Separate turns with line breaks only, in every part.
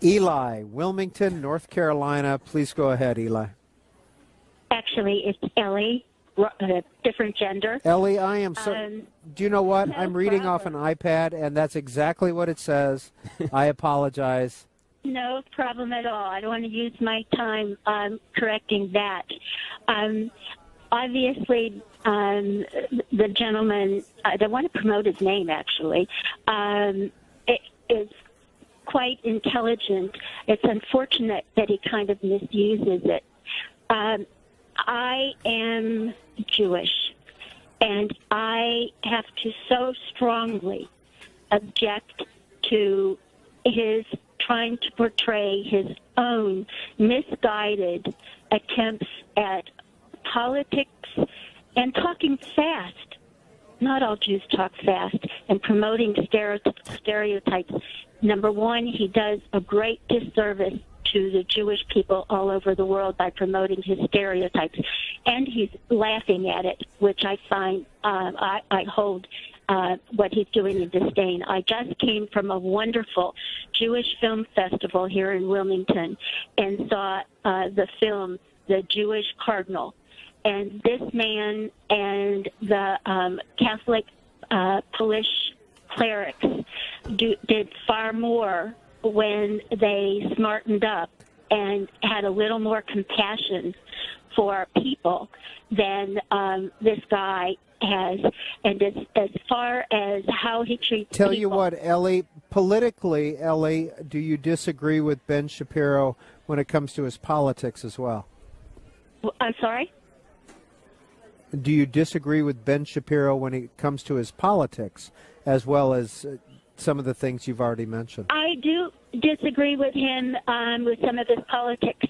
Eli, Wilmington, North Carolina. Please go ahead, Eli.
Actually, it's Ellie, different gender.
Ellie, I am so... do you know what?
No
I'm reading off an iPad, and that's exactly what it says. I apologize.
No problem at all. I don't want to use my time correcting that. Obviously, the gentleman, I don't want to promote his name, actually, is quite intelligent. It's unfortunate that he kind of misuses it. I am Jewish, and I have to so strongly object to his trying to portray his own misguided attempts at politics and talking fast. Not all Jews talk fast, and promoting stereotypes. Number one, he does a great disservice to the Jewish people all over the world by promoting his stereotypes, and he's laughing at it, which I find I hold what he's doing in disdain. I just came from a wonderful Jewish film festival here in Wilmington and saw the film The Jewish Cardinal, and this man and the Catholic Polish clerics did far more when they smartened up and had a little more compassion for people than this guy has. And as far as how he treats
Tell
people,
you what, Ellie, politically, Ellie, do you disagree with Ben Shapiro when it comes to his politics as well?
I'm sorry?
Do you disagree with Ben Shapiro when it comes to his politics as well as some of the things you've already mentioned?
I do disagree with him with some of his politics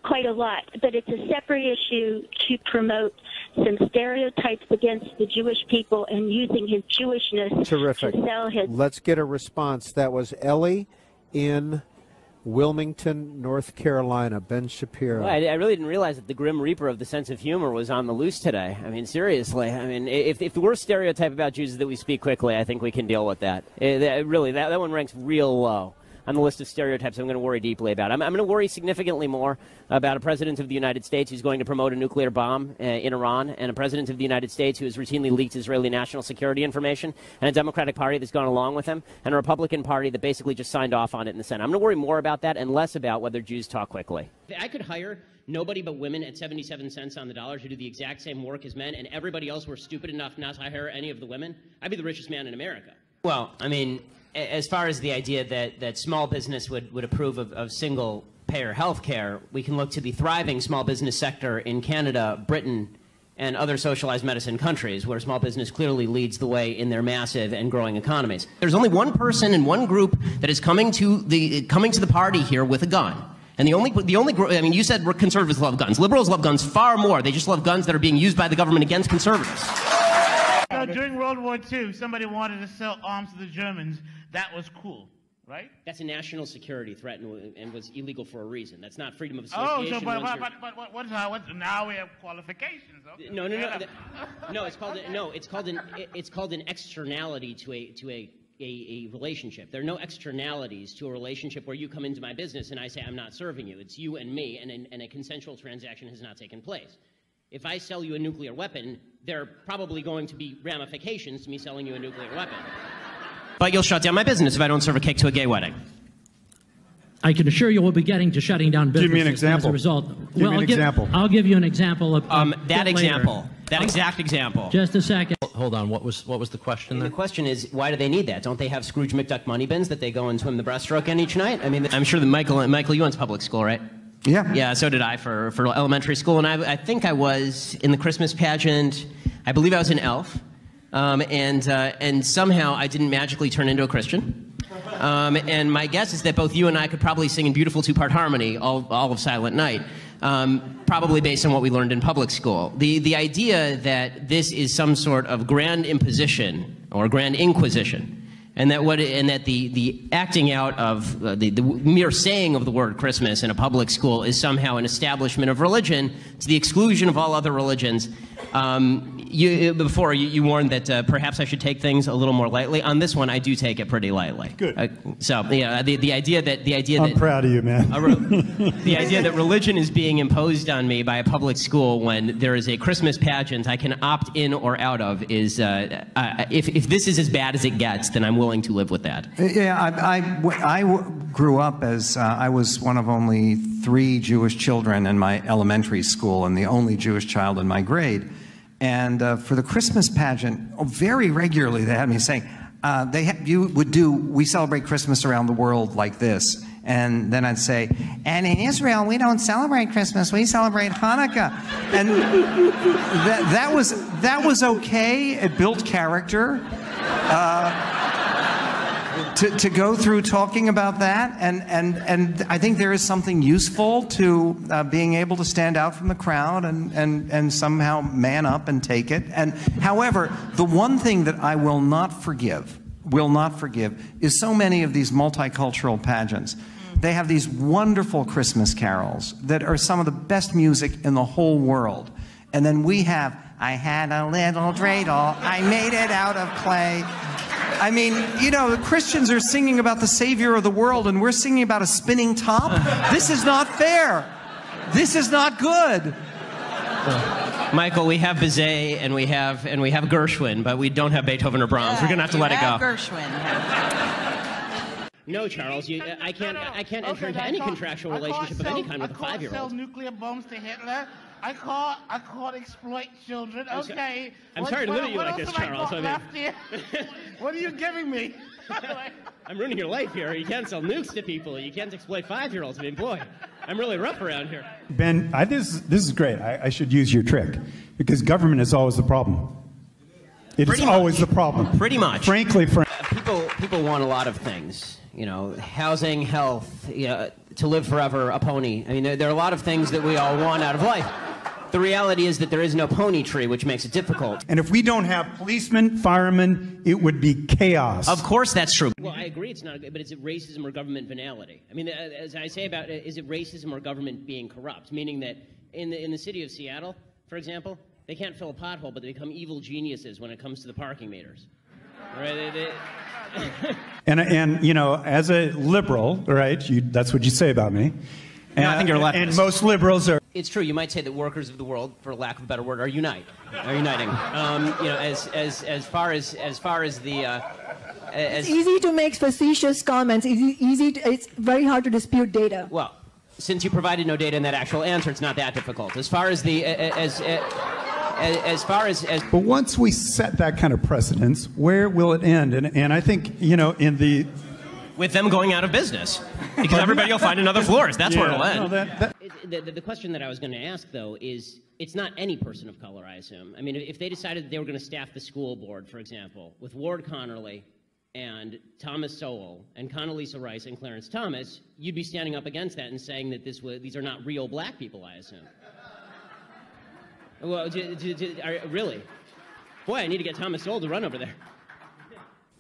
quite a lot, but it's a separate issue to promote some stereotypes against the Jewish people and using his Jewishness
Terrific.
to sell his...
Let's get a response. That was Ellie in Wilmington, North Carolina. Ben Shapiro.
Well, I really didn't realize that the Grim Reaper of the sense of humor was on the loose today. I mean, seriously. I mean, if the worst stereotype about Jews is that we speak quickly, I think we can deal with that. Really, that one ranks real low on the list of stereotypes I'm going to worry deeply about. I'm going to worry significantly more about a president of the United States who's going to promote a nuclear bomb in Iran, and a president of the United States who has routinely leaked Israeli national security information, and a Democratic Party that's gone along with him, and a Republican Party that basically just signed off on it in the Senate. I'm going to worry more about that and less about whether Jews talk quickly. I could hire nobody but women at 77 cents on the dollar to do the exact same work as men, and everybody else were stupid enough not to hire any of the women. I'd be the richest man in America. Well, I mean, as far as the idea that small business would approve of single-payer health care, we can look to the thriving small business sector in Canada, Britain, and other socialized medicine countries, where small business clearly leads the way in their massive and growing economies. There's only one person and one group that is coming to the party here with a gun. And the only group, I mean, you said conservatives love guns. Liberals love guns far more. They just love guns that are being used by the government against conservatives.
During World War II, somebody wanted to sell arms to the Germans. That was cool, right? That's a national security threat and was illegal for a reason. That's not freedom of association. Oh, but now we have qualifications. Okay. No. It's called an externality to a relationship. There are no externalities to a relationship where you come into my business and I say I'm not serving you. It's you and me, and a consensual transaction has not taken place. If I sell you a nuclear weapon, there are probably going to be ramifications to me selling you a nuclear weapon. But you'll shut down my business if I don't serve a cake to a gay wedding.
I can assure you we'll be getting to shutting down businesses.
Give me an example.
As a result.
Give me an example.
I'll give you an example of
that example. That exact example.
Just a second.
Hold on. What was the question there?
The question is, why do they need that? Don't they have Scrooge McDuck money bins that they go and swim the breaststroke in each night? I mean, I'm sure that Michael, you went to public school, right?
Yeah.
Yeah, so did I for elementary school. And I think I was in the Christmas pageant. I believe I was an elf. And somehow I didn't magically turn into a Christian. And my guess is that both you and I could probably sing in beautiful two-part harmony all of Silent Night, probably based on what we learned in public school. The idea that this is some sort of grand imposition or grand inquisition
And that the acting out of the mere saying of the word Christmas in a public school is somehow an establishment of religion to the exclusion of all other religions. Before you warned that perhaps I should take things a little more lightly. On this one, I do take it pretty lightly. Good. The idea that
I'm proud of you, man.
The idea that religion is being imposed on me by a public school when there is a Christmas pageant I can opt in or out of is if this is as bad as it gets, then I'm willing to live with that.
Yeah, I grew up as I was one of only 3 Jewish children in my elementary school and the only Jewish child in my grade. And for the Christmas pageant, very regularly they had me saying, we celebrate Christmas around the world like this. And then I'd say, and in Israel, we don't celebrate Christmas, we celebrate Hanukkah. And that was okay. It built character. To go through talking about that, and I think there is something useful to being able to stand out from the crowd and somehow man up and take it. And however, the one thing that I will not forgive, is so many of these multicultural pageants. They have these wonderful Christmas carols that are some of the best music in the whole world. And then we have, I had a little dreidel, I made it out of clay. I mean, you know, the Christians are singing about the Savior of the world, and we're singing about a spinning top. This is not fair. This is not good.
Michael, we have Bizet and we have Gershwin, but we don't have Beethoven or Brahms. We're gonna have to let it go.
Gershwin.
No, Charles, I can't enter into any contractual relationship of any kind with a 5-year-old.
Sell nuclear bombs to Hitler. I can't exploit children. Okay.
I'm sorry to limit you like this, Charles.
What are you giving me?
I'm ruining your life here. You can't sell nukes to people. You can't exploit 5-year-olds. I mean, boy, I'm really rough around here.
Ben, this is great. I should use your trick, because government is always the problem. It is always the problem.
Pretty much.
Frankly,
people want a lot of things. You know, housing, health, to live forever, a pony. I mean, there are a lot of things that we all want out of life. The reality is that there is no pony tree, which makes it difficult.
And if we don't have policemen, firemen, it would be chaos.
Of course that's true. Well, I agree it's not, but is it racism or government venality? I mean, as I say about it, is it racism or government being corrupt? Meaning that in the city of Seattle, for example, they can't fill a pothole, but they become evil geniuses when it comes to the parking meters. Right?
And you know, as a liberal, right, that's what you say about me. And,
no, I think you're a leftist.
And most liberals are.
It's true. You might say that workers of the world, for lack of a better word, are uniting. You know, as far as the.
It's easy to make facetious comments. It's very hard to dispute data.
Well, since you provided no data in that actual answer, it's not that difficult. As far as the
But once we set that kind of precedence, where will it end? And I think, you know,
with them going out of business, because everybody will find another florist. That's where it'll end.
No,
the question that I was going to ask, though, is it's not any person of color, I assume. I mean, if they decided they were going to staff the school board, for example, with Ward Connerly and Thomas Sowell and Condoleezza Rice and Clarence Thomas, you'd be standing up against that and saying that these are not real black people, I assume. Well, really? Boy, I need to get Thomas Sowell to run over there.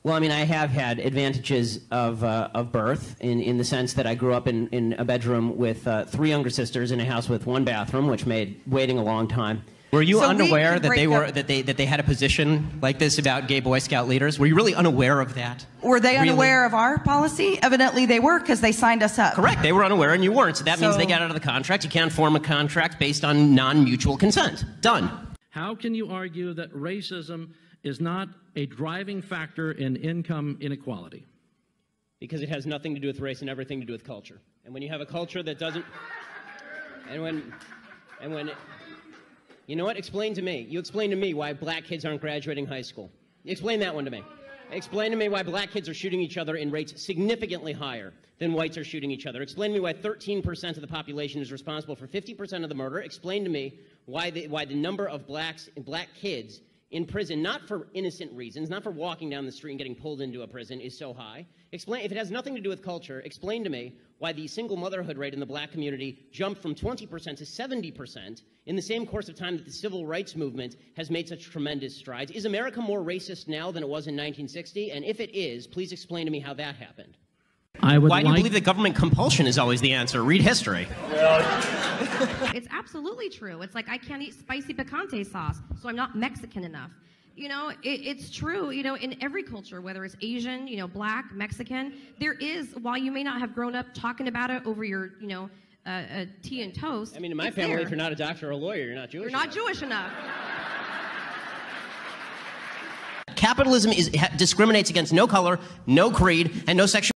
Well, I mean, I have had advantages of birth in the sense that I grew up in a bedroom with 3 younger sisters in a house with 1 bathroom, which made waiting a long time. Were you unaware that they had a position like this about gay Boy Scout leaders? Were you really unaware of that?
Were they unaware of our policy? Evidently they were, because they signed us up.
Correct. They were unaware and you weren't. So that means they got out of the contract. You can't form a contract based on non-mutual consent. Done.
How can you argue that racism is not a driving factor in income inequality?
Because it has nothing to do with race and everything to do with culture. And when you have a culture that doesn't... And when you know what? Explain to me. You explain to me why black kids aren't graduating high school. Explain that one to me. Explain to me why black kids are shooting each other in rates significantly higher than whites are shooting each other. Explain to me why 13% of the population is responsible for 50% of the murder. Explain to me why the number of black kids in prison, not for innocent reasons, not for walking down the street and getting pulled into a prison, is so high? Explain, if it has nothing to do with culture, explain to me why the single motherhood rate in the black community jumped from 20% to 70% in the same course of time that the civil rights movement has made such tremendous strides. Is America more racist now than it was in 1960? And if it is, please explain to me how that happened.
Why do you believe that government compulsion is always the answer? Read history.
It's absolutely true. It's like I can't eat spicy picante sauce, so I'm not Mexican enough. You know, it's true, you know, in every culture, whether it's Asian, you know, black, Mexican, there is, while you may not have grown up talking about it over your, you know, tea and toast.
I mean, in my family, if you're not a doctor or a lawyer, you're not Jewish
enough. You're not Jewish enough.
Capitalism discriminates against no color, no creed, and no sexuality.